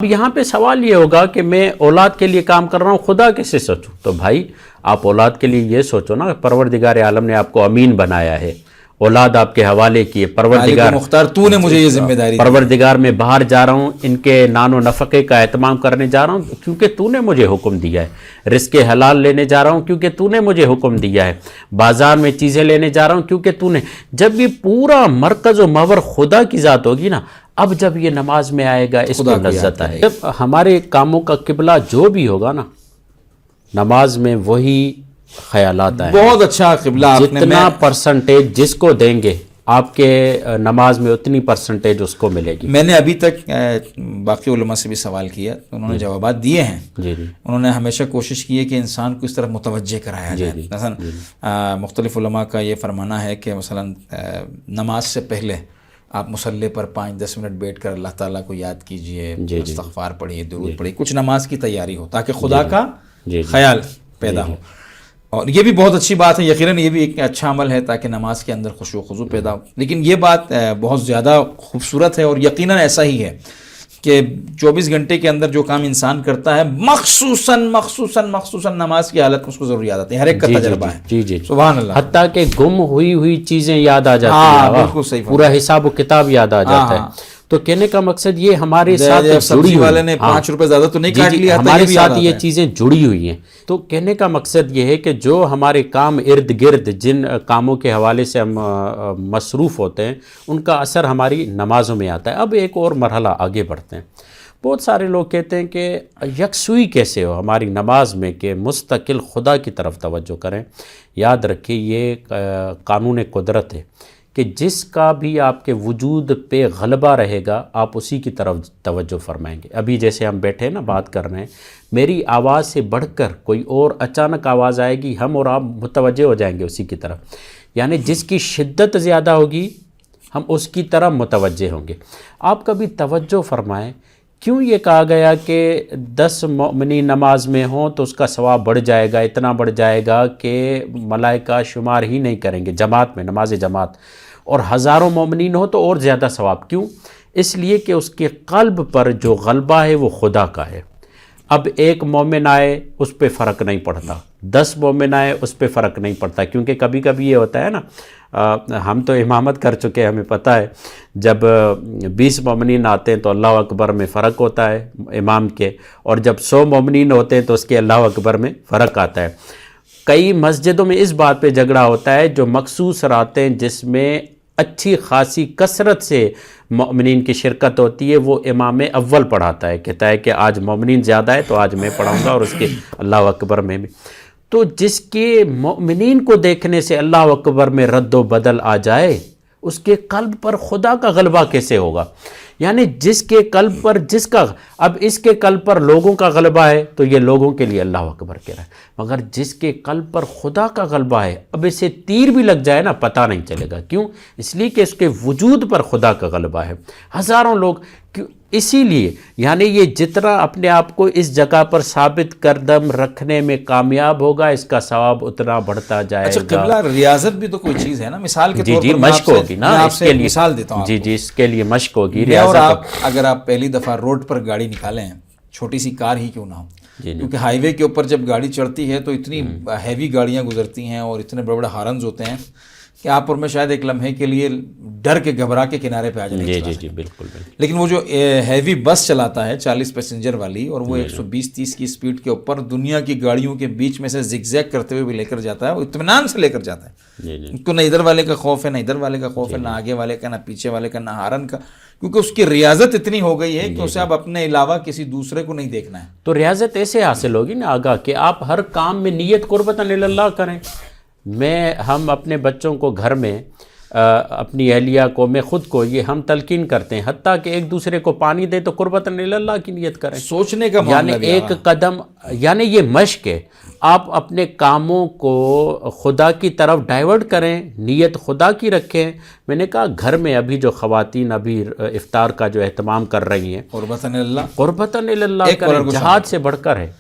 اب یہاں پہ سوال یہ ہوگا کہ میں اولاد کے لیے کام کر رہا ہوں، خدا کیسے سوچوں؟ تو بھائی آپ اولاد کے لیے یہ سوچو نا، پروردگار عالم نے آپ کو امین بنایا ہے، اولاد آپ کے حوالے کی ہے، پروردگار مختار تو نے مجھے یہ ذمہ داری دی، پروردگار میں باہر جا رہا ہوں، ان کے نان و نفقے کا اہتمام کرنے جا رہا ہوں کیونکہ تو نے مجھے حکم دیا ہے، رزق حلال لینے جا رہا ہوں کیونکہ تو نے مجھے حکم دیا ہے، بازار میں چیزیں لینے جا رہا ہوں کیونکہ تو نے۔ جب یہ پورا مرکز و محور خدا کی ذات ہوگی نا، اب جب یہ نماز میں آئے گا اس کو لذت آئے گا۔ جب ہمارے کاموں کا قبلہ جو بھی ہوگا نا، نماز میں وہی خیالات آئیں۔ بہت اچھا قبلہ آپ نے، جتنا پرسنٹیج جس کو دیں گے آپ کے نماز میں اتنی پرسنٹیج اس کو ملے گی۔ میں نے ابھی تک باقی علماء سے بھی سوال کیا، انہوں نے جوابات دیے ہیں۔ جی جی، انہوں نے ہمیشہ کوشش کی ہے کہ انسان کو اس طرح متوجہ کرایا جائے۔ مثلا مختلف علماء کا یہ فرمانا ہے کہ مثلا نماز سے پہلے آپ مصلی پر 5-10 منٹ بیٹھ کر اللہ تعالیٰ کو یاد کیجئے، استغفار پڑھیے، درود پڑھیے، کچھ نماز کی تیاری ہو تاکہ خدا کا خیال پیدا ہو۔ اور یہ بھی بہت اچھی بات ہے، یقیناً یہ بھی ایک اچھا عمل ہے تاکہ نماز کے اندر خشوع و خضوع پیدا ہو۔ لیکن یہ بات بہت زیادہ خوبصورت ہے اور یقیناً ایسا ہی ہے کہ 24 گھنٹے کے اندر جو کام انسان کرتا ہے، مخصوصاً نماز کی حالت میں اس کو ضرور یاد آتی ہے، ہر ایک کا تجربہ ہے۔ جی جی، سبحان اللہ، حتیٰ کہ گم ہوئی چیزیں یاد آ جاتی ہیں، بالکل صحیح، پورا حساب و کتاب یاد آ جاتا ہے۔ تو کہنے کا مقصد یہ ہمارے ساتھ سبزی والے نے 5 روپے زیادہ تو نہیں کاٹ لیا، ہمارے ساتھ یہ چیزیں جڑی ہوئی ہیں۔ تو کہنے کا مقصد یہ ہے کہ جو ہمارے کام ارد گرد جن کاموں کے حوالے سے ہم مصروف ہوتے ہیں، ان کا اثر ہماری نمازوں میں آتا ہے۔ اب ایک اور مرحلہ آگے بڑھتے ہیں۔ بہت سارے لوگ کہتے ہیں کہ یکسوئی کیسے ہو ہماری نماز میں کہ مستقل خدا کی طرف توجہ کریں۔ یاد رکھیں یہ قانون قدرت ہے کہ جس کا بھی آپ کے وجود پہ غلبہ رہے گا آپ اسی کی طرف توجہ فرمائیں گے۔ ابھی جیسے ہم بیٹھے نا بات کر رہے ہیں، میری آواز سے بڑھ کر کوئی اور اچانک آواز آئے گی، ہم اور آپ متوجہ ہو جائیں گے اسی کی طرف، یعنی جس کی شدت زیادہ ہوگی ہم اس کی طرف متوجہ ہوں گے۔ آپ کبھی توجہ فرمائیں، کیوں یہ کہا گیا کہ 10 مومنین نماز میں ہوں تو اس کا ثواب بڑھ جائے گا، اتنا بڑھ جائے گا کہ ملائکہ شمار ہی نہیں کریں گے جماعت میں، نماز جماعت، اور ہزاروں مومنین ہو تو اور زیادہ ثواب؟ کیوں؟ اس لیے کہ اس کے قلب پر جو غلبہ ہے وہ خدا کا ہے۔ اب ایک مومن آئے اس پہ فرق نہیں پڑتا، 10 مومن آئے اس پہ فرق نہیں پڑتا، کیونکہ کبھی کبھی یہ ہوتا ہے نا، ہم تو امامت کر چکے ہیں، ہمیں پتہ ہے جب 20 مومنین آتے ہیں تو اللہ اکبر میں فرق ہوتا ہے امام کے، اور جب 100 مومنین ہوتے ہیں تو اس کے اللہ اکبر میں فرق آتا ہے۔ کئی مسجدوں میں اس بات پہ جھگڑا ہوتا ہے، جو مخصوص راتیں جس میں اچھی خاصی کثرت سے مومنین کی شرکت ہوتی ہے وہ امام اول پڑھاتا ہے، کہتا ہے کہ آج مومنین زیادہ ہے تو آج میں پڑھاؤں گا، اور اس کے اللہ اکبر میں بھی۔ تو جس کے مومنین کو دیکھنے سے اللہ اکبر میں رد و بدل آ جائے، اس کے قلب پر خدا کا غلبہ کیسے ہوگا؟ یعنی جس کے قلب پر اب اس کے قلب پر لوگوں کا غلبہ ہے تو یہ لوگوں کے لیے اللہ اکبر کہہ رہا ہے، مگر جس کے قلب پر خدا کا غلبہ ہے، اب اسے تیر بھی لگ جائے نا پتہ نہیں چلے گا۔ کیوں؟ اس لیے کہ اس کے وجود پر خدا کا غلبہ ہے۔ ہزاروں لوگ اسی لیے، یعنی یہ جتنا اپنے آپ کو اس جگہ پر ثابت قدم رکھنے میں کامیاب ہوگا، اس کا ثواب اتنا بڑھتا جائے گا۔ اچھا قبلہ، ریاضت بھی تو کوئی چیز ہے نا، مثال کے طور پر جی مشق ہوگی نا، اس کے لیے مثال دیتا ہوں۔ جی اس کے لیے مشق ہوگی۔ اور آپ اگر آپ پہلی دفعہ روڈ پر گاڑی نکالیں، چھوٹی سی کار ہی کیوں نہ ہو، کیونکہ ہائی وے کے اوپر جب گاڑی چڑھتی ہے تو اتنی ہیوی گاڑیاں گزرتی ہیں اور اتنے بڑے بڑے ہارنز ہوتے ہیں کہ آپ اور میں شاید ایک لمحے کے لیے ڈر کے گھبرا کے کنارے پہ آ جائیں۔ جی بالکل۔ لیکن وہ جو ہیوی بس چلاتا ہے 40 پیسنجر والی، اور وہ 120-30 کی سپیڈ کے اوپر دنیا کی گاڑیوں کے بیچ میں سے زگ زیگ کرتے ہوئے بھی لے کر جاتا ہے، وہ اطمینان سے لے کر جاتا ہے۔ ان کو نہ ادھر والے کا خوف ہے، نہ ادھر والے کا خوف ہے، نہ آگے والے کا، نہ پیچھے والے کا، نہ ہارن کا، کیونکہ اس کی ریاضت اتنی ہو گئی ہے کہ اسے اب اپنے علاوہ کسی دوسرے کو نہیں دیکھنا ہے۔ تو ریاضت ایسے حاصل ہوگی نا آگاہ کہ آپ ہر کام میں نیت قربتاً اللہ کریں۔ ہم اپنے بچوں کو گھر میں، اپنی اہلیہ کو، میں خود کو، یہ ہم تلقین کرتے ہیں، حتیٰ کہ ایک دوسرے کو پانی دے تو قربتاً اللہ کی نیت کریں۔ سوچنے کا یعنی ایک قدم، یعنی یہ مشق ہے، آپ اپنے کاموں کو خدا کی طرف ڈائیورٹ کریں، نیت خدا کی رکھیں۔ میں نے کہا گھر میں ابھی جو خواتین ابھی افطار کا جو اہتمام کر رہی ہیں، قربتاً اللہ کریں، جہاد سے بڑھ کر ہے۔